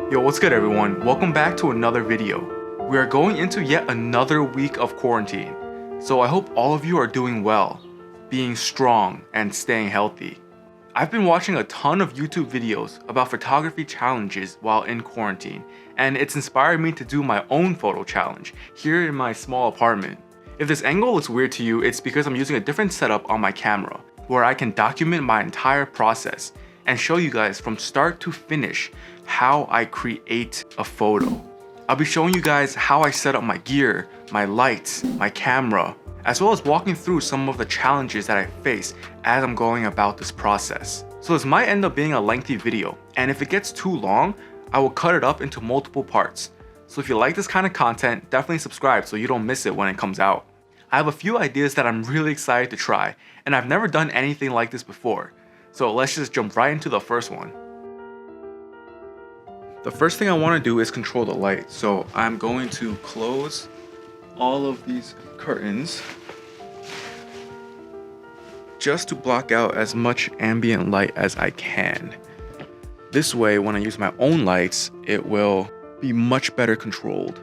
Yo, what's good everyone? Welcome back to another video. We are going into yet another week of quarantine, so I hope all of you are doing well, being strong, and staying healthy. I've been watching a ton of YouTube videos about photography challenges while in quarantine, and it's inspired me to do my own photo challenge here in my small apartment. If this angle looks weird to you, it's because I'm using a different setup on my camera, where I can document my entire process and show you guys from start to finish how I create a photo. I'll be showing you guys how I set up my gear, my lights, my camera, as well as walking through some of the challenges that I face as I'm going about this process. So this might end up being a lengthy video, and if it gets too long, I will cut it up into multiple parts. So if you like this kind of content, definitely subscribe so you don't miss it when it comes out. I have a few ideas that I'm really excited to try, and I've never done anything like this before. So let's just jump right into the first one. The first thing I want to do is control the light. So I'm going to close all of these curtains just to block out as much ambient light as I can. This way, when I use my own lights, it will be much better controlled.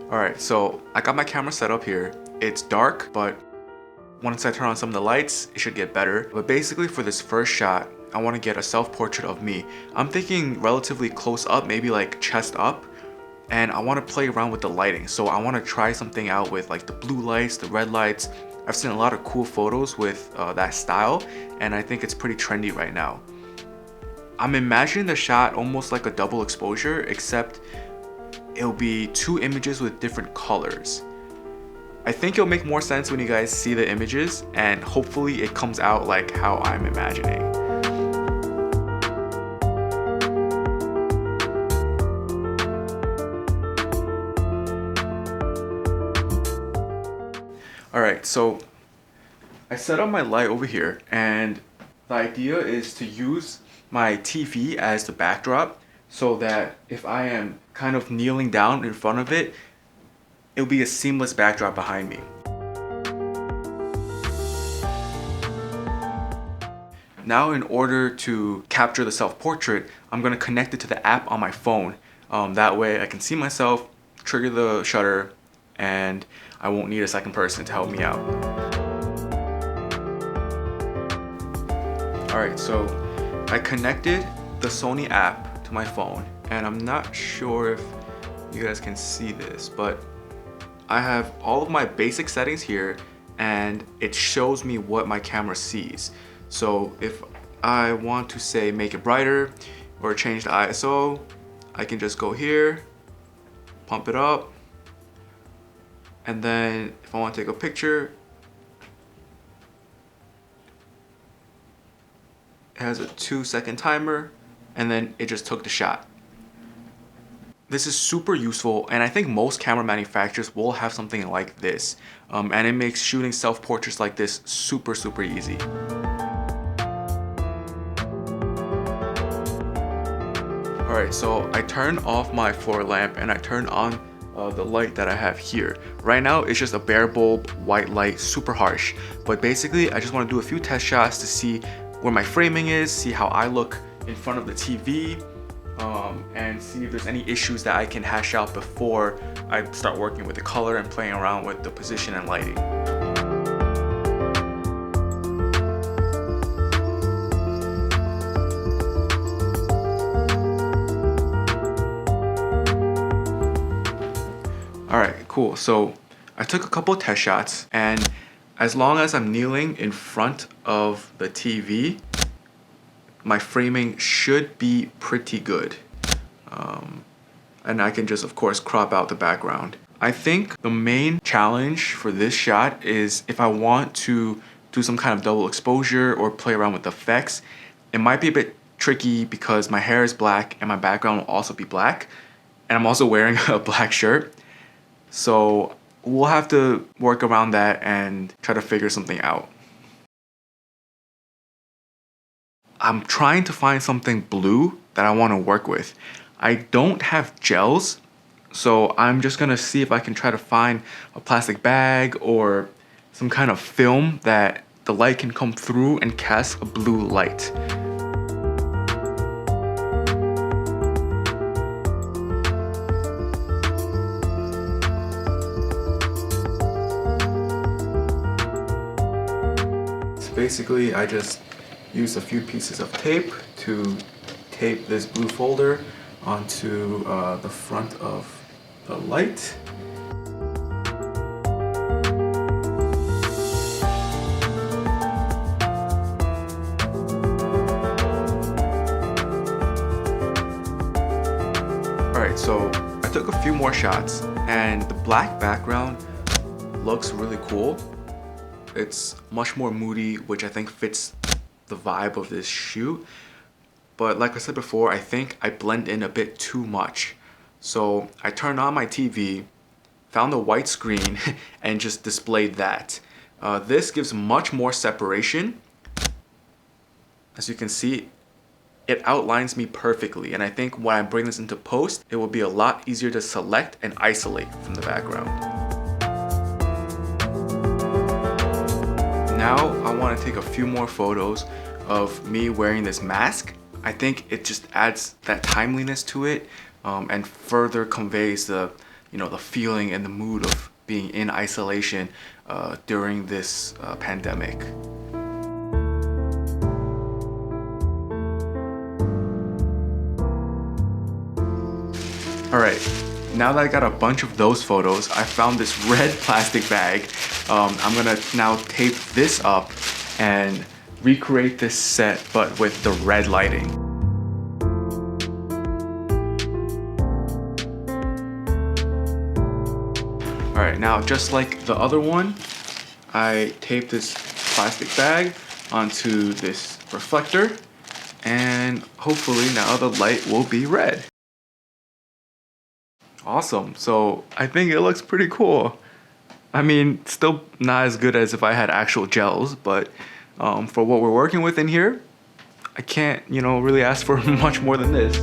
Alright, so I got my camera set up here. It's dark, but once I turn on some of the lights, it should get better. But basically for this first shot, I want to get a self-portrait of me. I'm thinking relatively close up, maybe like chest up. And I want to play around with the lighting. So I want to try something out with like the blue lights, the red lights. I've seen a lot of cool photos with that style, and I think it's pretty trendy right now. I'm imagining the shot almost like a double exposure, except it'll be two images with different colors. I think it'll make more sense when you guys see the images, and hopefully it comes out like how I'm imagining. Alright, so I set up my light over here, and the idea is to use my TV as the backdrop so that if I am kind of kneeling down in front of it, it'll be a seamless backdrop behind me. Now, in order to capture the self-portrait, I'm going to connect it to the app on my phone. That way I can see myself, trigger the shutter, and I won't need a second person to help me out. Alright, so I connected the Sony app to my phone, and I'm not sure if you guys can see this, but I have all of my basic settings here, and it shows me what my camera sees. So if I want to say make it brighter or change the ISO, I can just go here, pump it up, and then if I want to take a picture, it has a 2-second timer, and then it just took the shot. This is super useful, and I think most camera manufacturers will have something like this, and it makes shooting self-portraits like this super easy. Alright, so I turned off my floor lamp and I turned on the light that I have here. Right now it's just a bare bulb white light, super harsh, but basically I just want to do a few test shots to see where my framing is, see how I look in front of the TV, and see if there's any issues that I can hash out before I start working with the color and playing around with the position and lighting. Alright, cool. So I took a couple of test shots, and as long as I'm kneeling in front of the TV, my framing should be pretty good. And I can just, of course, crop out the background. I think the main challenge for this shot is if I want to do some kind of double exposure or play around with effects, it might be a bit tricky because my hair is black and my background will also be black. And I'm also wearing a black shirt. So we'll have to work around that and try to figure something out. I'm trying to find something blue that I want to work with. I don't have gels, so I'm just gonna see if I can try to find a plastic bag or some kind of film that the light can come through and cast a blue light. basically I just used a few pieces of tape to tape this blue folder onto the front of the light. Alright, so I took a few more shots and the black background looks really cool. It's much more moody, which I think fits the vibe of this shoot. But like I said before, I think I blend in a bit too much. So I turned on my TV, found a white screen, and just displayed that. This gives much more separation. As you can see, it outlines me perfectly, and I think when I bring this into post, it will be a lot easier to select and isolate from the background. Now I want to take a few more photos of me wearing this mask. I think it just adds that timeliness to it, and further conveys the feeling and the mood of being in isolation during this pandemic. Alright, now that I got a bunch of those photos, I found this red plastic bag. I'm gonna now tape this up and recreate this set, but with the red lighting. Alright, now just like the other one, I taped this plastic bag onto this reflector, and hopefully now the light will be red. Awesome, so I think it looks pretty cool. I mean, still not as good as if I had actual gels, but for what we're working with in here, I can't, really ask for much more than this.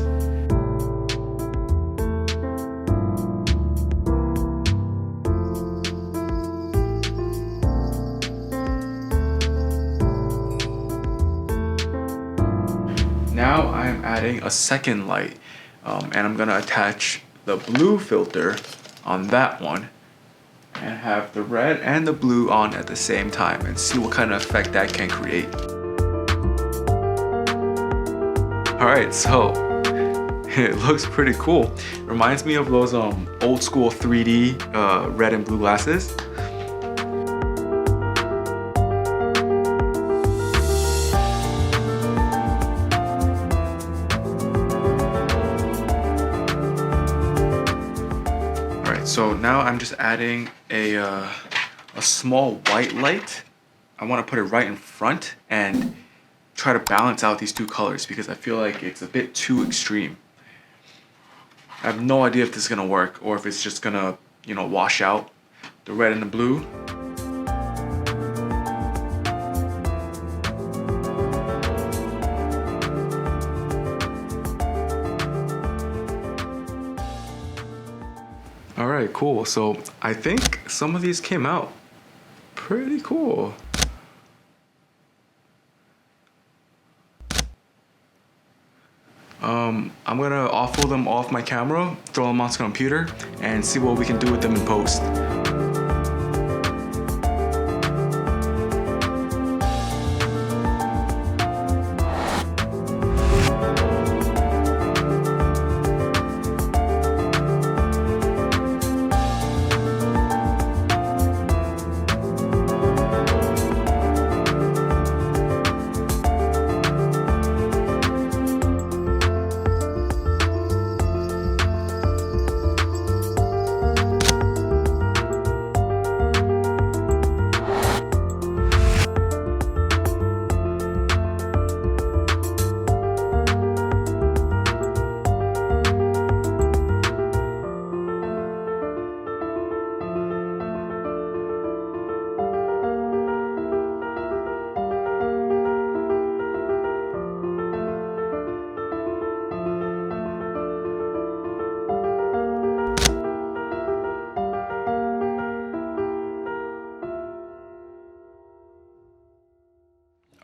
Now I'm adding a second light, and I'm gonna attach the blue filter on that one and have the red and the blue on at the same time and see what kind of effect that can create. Alright, so it looks pretty cool. Reminds me of those old school 3D red and blue glasses. So now I'm just adding a small white light. I want to put it right in front and try to balance out these two colors because I feel like it's a bit too extreme. I have no idea if this is gonna work or if it's just gonna, wash out the red and the blue. Alright, cool. So I think some of these came out pretty cool. I'm gonna offload them off my camera, throw them onto the computer, and see what we can do with them in post.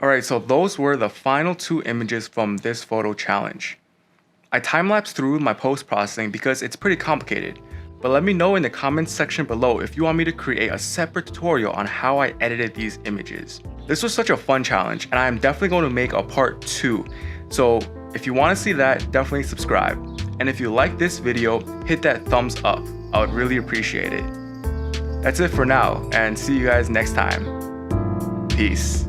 Alright, so those were the final two images from this photo challenge. I time-lapsed through my post-processing because it's pretty complicated, but let me know in the comments section below if you want me to create a separate tutorial on how I edited these images. This was such a fun challenge, and I am definitely going to make a part 2. So if you want to see that, definitely subscribe. And if you like this video, hit that thumbs up. I would really appreciate it. That's it for now, and see you guys next time. Peace.